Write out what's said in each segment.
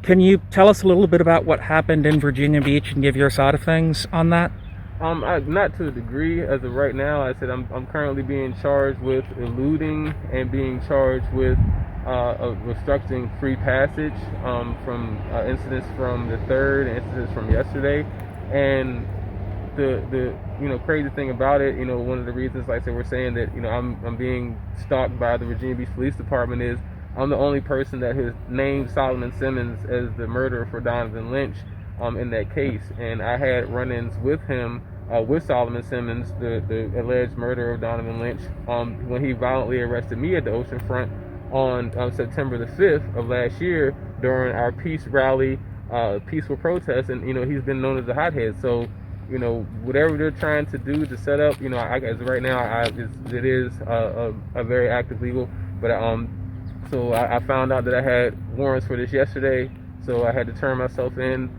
Can you tell us a little bit about what happened in Virginia Beach and give your side of things on that? Not to a degree as of right now. I said I'm currently being charged with eluding and being charged with obstructing free passage from incidents from the 3rd and incidents from yesterday. And the crazy thing about it, one of the reasons, like I said, we're saying that I'm being stalked by the Virginia Beach Police Department is I'm the only person that has named Solomon Simmons as the murderer for Donovan Lynch in that case. And I had run-ins with him, with Solomon Simmons, the alleged murderer of Donovan Lynch, when he violently arrested me at the oceanfront on September the 5th of last year during our peace rally, peaceful protest. And, he's been known as a hothead. So, whatever they're trying to do to set up, as right now, it is a very active legal. But so I found out that I had warrants for this yesterday, so I had to turn myself in.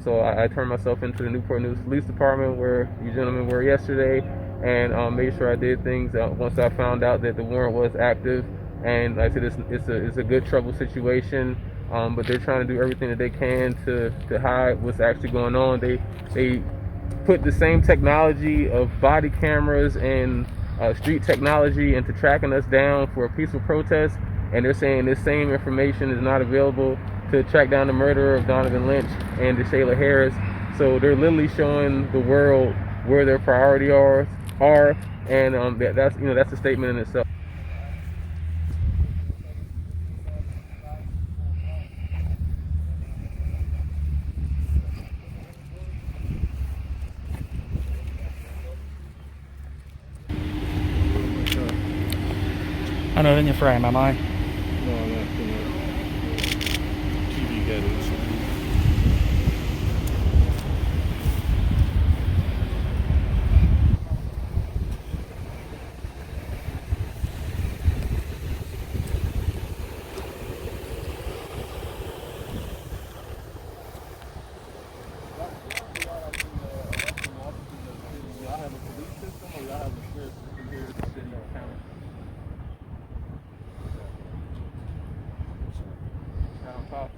So I turned myself into the Newport News Police Department, where you gentlemen were yesterday, and made sure I did things once I found out that the warrant was active. And like I said, it's a good trouble situation, but they're trying to do everything that they can to hide what's actually going on. They put the same technology of body cameras and street technology into tracking us down for a peaceful protest. And they're saying this same information is not available to track down the murderer of Donovan Lynch and DeShayla Harris. So they're literally showing the world where their priority are, and that's a statement in itself. I'm not in your frame, am I? No, I'm not in the TV headers. Y'all have a police system, or y'all have a sheriff system here in the city or county? Down top.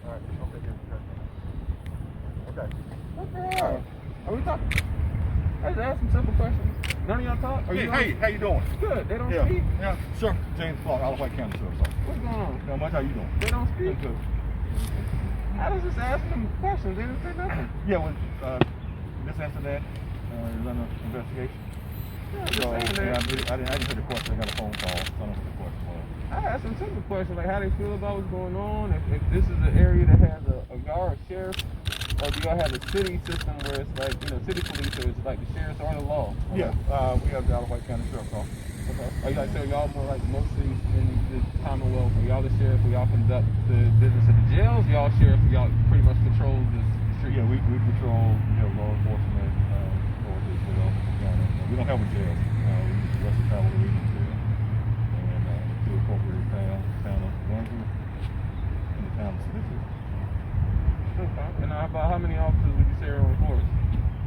Alright, okay. What the hell? Are we talking? I just asked some simple questions. None of y'all talk? Hey, how you doing? Good. They don't Yeah, speak? yeah. Sir, James Clark, out of White County Sheriff's Office. What's going on? Not much. How you doing? They don't speak? Good. I was just asking them questions. They didn't say nothing. Yeah, well, this incident is under investigation. Yeah, So, just saying yeah, that. I didn't hear the question. I got a phone call. So I don't know what the question was. I asked some simple questions, like how they feel about what's going on, if this is an area that has a guard sheriff, or do y'all have a city system where it's like, city police, or it's like the sheriffs or the law? Yeah, we have the out of White County Sheriff's Office. Okay. Are you like, so y'all more like most cities in the Commonwealth? Are y'all the sheriff? Where y'all conduct the business of the jails? Y'all sheriff? Y'all pretty much control the street? Yeah, we control law enforcement authorities as well. We don't have a jail. We use the Western Cavalry Regional Jail. And two incorporated town of Windsor and the town of Smithfield. Okay. And about how many officers would you say are on force?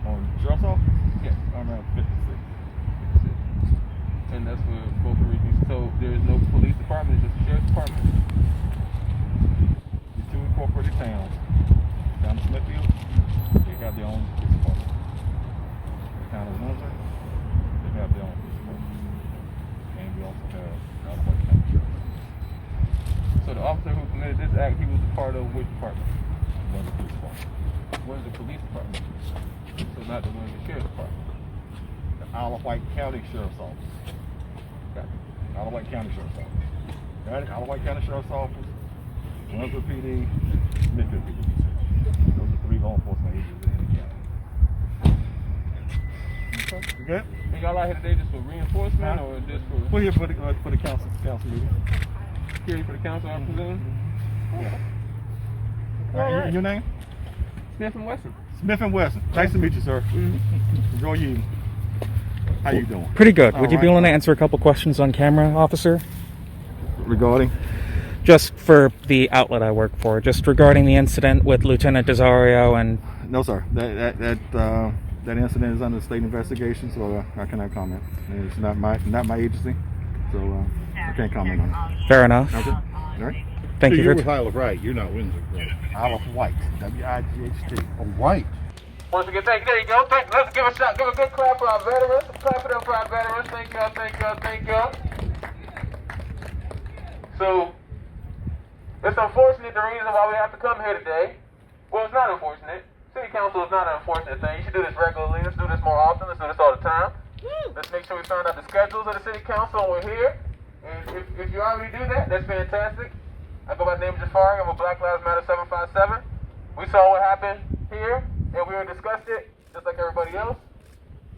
On the Sheriff's Office? Yeah. Around 56. And that's for both regions. So there's no police department, it's just the sheriff's department? The two incorporated towns, town of Smithfield, they have their own police department. The town of Windsor, they have their own police department. And we also have out of White County Sheriff. So the officer who committed this act, he was a part of which department? Windsor Police Department. Windsor Police Department. So not the Windsor Sheriff's Department. The Isle of White County Sheriff's Office. Got it. Isle of White County Sheriff's Office. Got it? Isle of White County Sheriff's Office, Windsor PD, Smithfield PD. Those are three law enforcement agencies in the county. Okay. You good? And y'all out here today just for reinforcement, or just for We're here for the council meeting. security for the council, I presume? Yeah. All right. Your name? Smith and Wesson. Smith and Wesson. Nice to meet you, sir. Enjoy your evening. How you doing? Pretty good. Would you be right. willing to answer a couple questions on camera, officer? Regarding? Just for the outlet I work for, just regarding the incident with Lieutenant Desario and... No, sir. That incident is under state investigation, so I cannot comment. It's not my agency. So I can't comment on it. Fair enough. Okay. All right. Thank you You're for. with Isle of Wight. You're not Windsor, right? Isle of Wight. W-I-G-H-T. Oh, Wight. Once again, thank you. There you go. Let's give a shot. Give a good clap for our veterans. Clap it up for our veterans. Thank y'all. Thank y'all. Thank y'all. So, it's unfortunate the reason why we have to come here today. Well, it's not unfortunate. City council is not an unfortunate thing. You should do this regularly. Let's do this more often. Let's do this all the time. Let's make sure we find out the schedules of the city council and we're here. And if you already do that, that's fantastic. I go by the name of Japharii. I'm a Black Lives Matter 757. We saw what happened here, and we discussed it just like everybody else.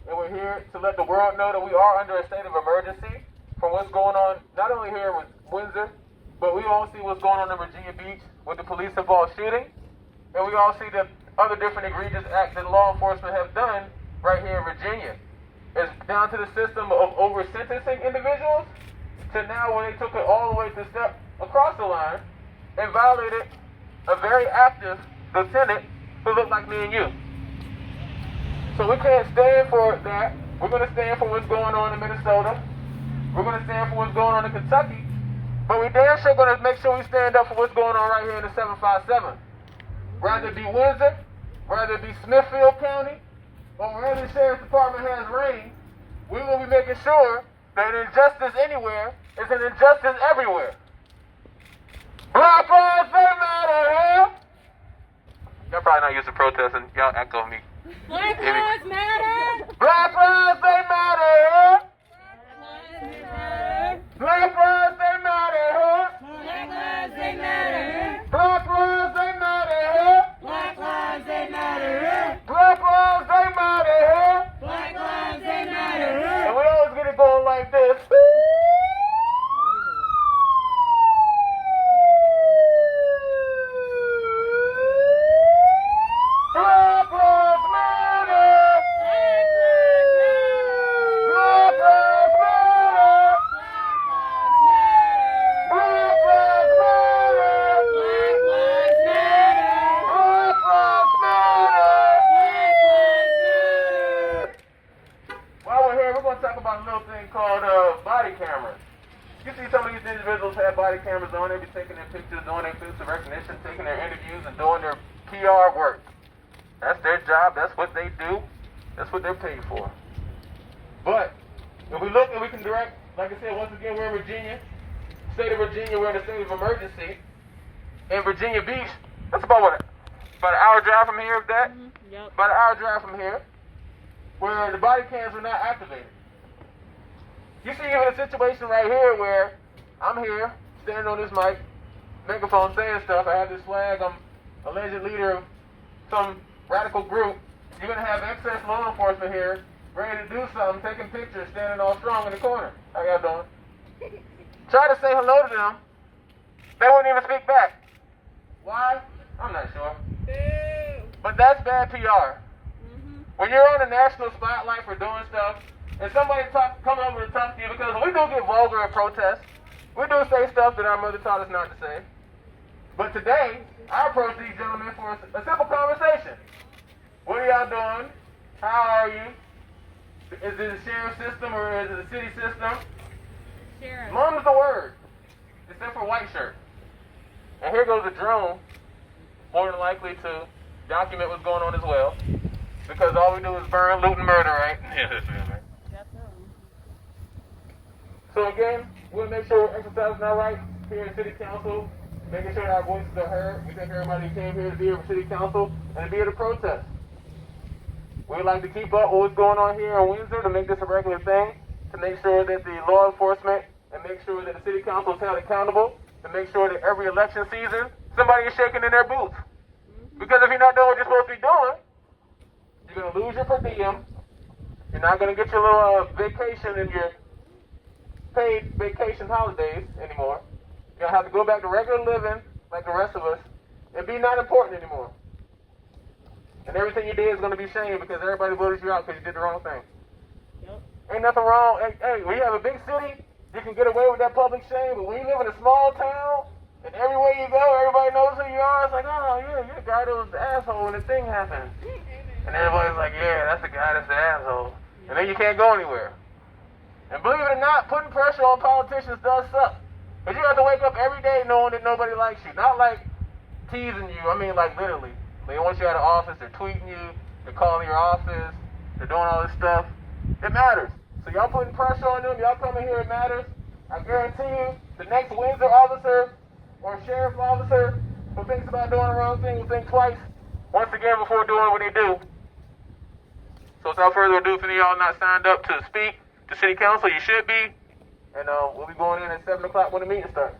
And we're here to let the world know that we are under a state of emergency from what's going on, not only here with Windsor, but we all see what's going on in Virginia Beach with the police involved shooting. And we all see the other different egregious acts that law enforcement have done right here in Virginia. It's down to the system of over-sentencing individuals to now when they took it all the way to step across the line and violated a very active lieutenant who looked like me and you. So we can't stand for that. We're going to stand for what's going on in Minnesota. We're going to stand for what's going on in Kentucky. But we damn sure going to make sure we stand up for what's going on right here in the 757. Whether it be Windsor, whether it be Smithfield County, or wherever the Sheriff's Department has reign, we will be making sure that injustice anywhere is an injustice everywhere. Black lives, they matter here. Y'all probably not used to protesting. Y'all echo me. Black lives matter. Black lives, they matter here. Black lives, they matter here. Black lives, they matter. Black lives, they matter here. Black lives, they matter. Black lives, they matter here. Black lives, they matter. And we always get it going like this. Black lives matter. Black lives matter. Black lives matter. Black lives matter. While we're here, we're going to talk about a little thing called body cameras. You see some of these individuals have body cameras on. They be taking their pictures, doing their facial recognition, taking their interviews, and doing their PR work. That's their job. That's what they do. That's what they're paid for. But if we look and we can direct, like I said, once again, we're in Virginia. State of Virginia, we're in a state of emergency. In Virginia Beach, that's about what? About an hour drive from here, if that? Yep. About an hour drive from here, where the body cams are not activated. You see even a situation right here where I'm here, standing on this mic, megaphone saying stuff. I have this flag. I'm alleged leader of some radical group. You're going to have excess law enforcement here, ready to do something, taking pictures, standing all strong in the corner. How y'all doing? Try to say hello to them. They wouldn't even speak back. Why? I'm not sure. But that's bad PR. When you're on a national spotlight for doing stuff, and somebody come over to talk to you, because we do get vulgar in protest. We do say stuff that our mother taught us not to say. But today, I approach these gentlemen for a simple conversation. What are y'all doing? How are you? Is it a sheriff system or is it a city system? Sheriff. Mum's the word, except for white shirt. And here goes a drone, more than likely to document what's going on as well. Because all we do is burn, loot, and murder, right? So again, we'll make sure we're exercising our rights here in City Council, making sure that our voices are heard. We thank everybody who came here to be here for City Council and to be here to protest. We'd like to keep up with what's going on here in Windsor, to make this a regular thing, to make sure that the law enforcement and make sure that the City Council is held accountable, to make sure that every election season, somebody is shaking in their boots. Because if you're not doing what you're supposed to be doing, you're going to lose your per diem. You're not going to get your little vacation and your paid vacation holidays anymore. You're going to have to go back to regular living like the rest of us and be not important anymore. And everything you did is going to be shamed because everybody voted you out because you did the wrong thing. Yep. Ain't nothing wrong. Hey, when you have a big city, you can get away with that public shame. But when you live in a small town, and everywhere you go, everybody knows who you are. It's like, oh, yeah, you're the guy that was the asshole when the thing happened. And everybody's like, yeah, that's the guy that's the asshole. And then you can't go anywhere. And believe it or not, putting pressure on politicians does suck. Because you have to wake up every day knowing that nobody likes you. Not like teasing you, I mean like literally. They want you out of office, they're tweeting you, they're calling your office, they're doing all this stuff. It matters. So y'all putting pressure on them, y'all coming here, it matters. I guarantee you, the next Windsor officer or sheriff officer who thinks about doing the wrong thing will think twice, once again, before doing what they do. So without further ado, if any of y'all not signed up to speak to City Council, you should be. And we'll be going in at 7 o'clock when the meeting starts.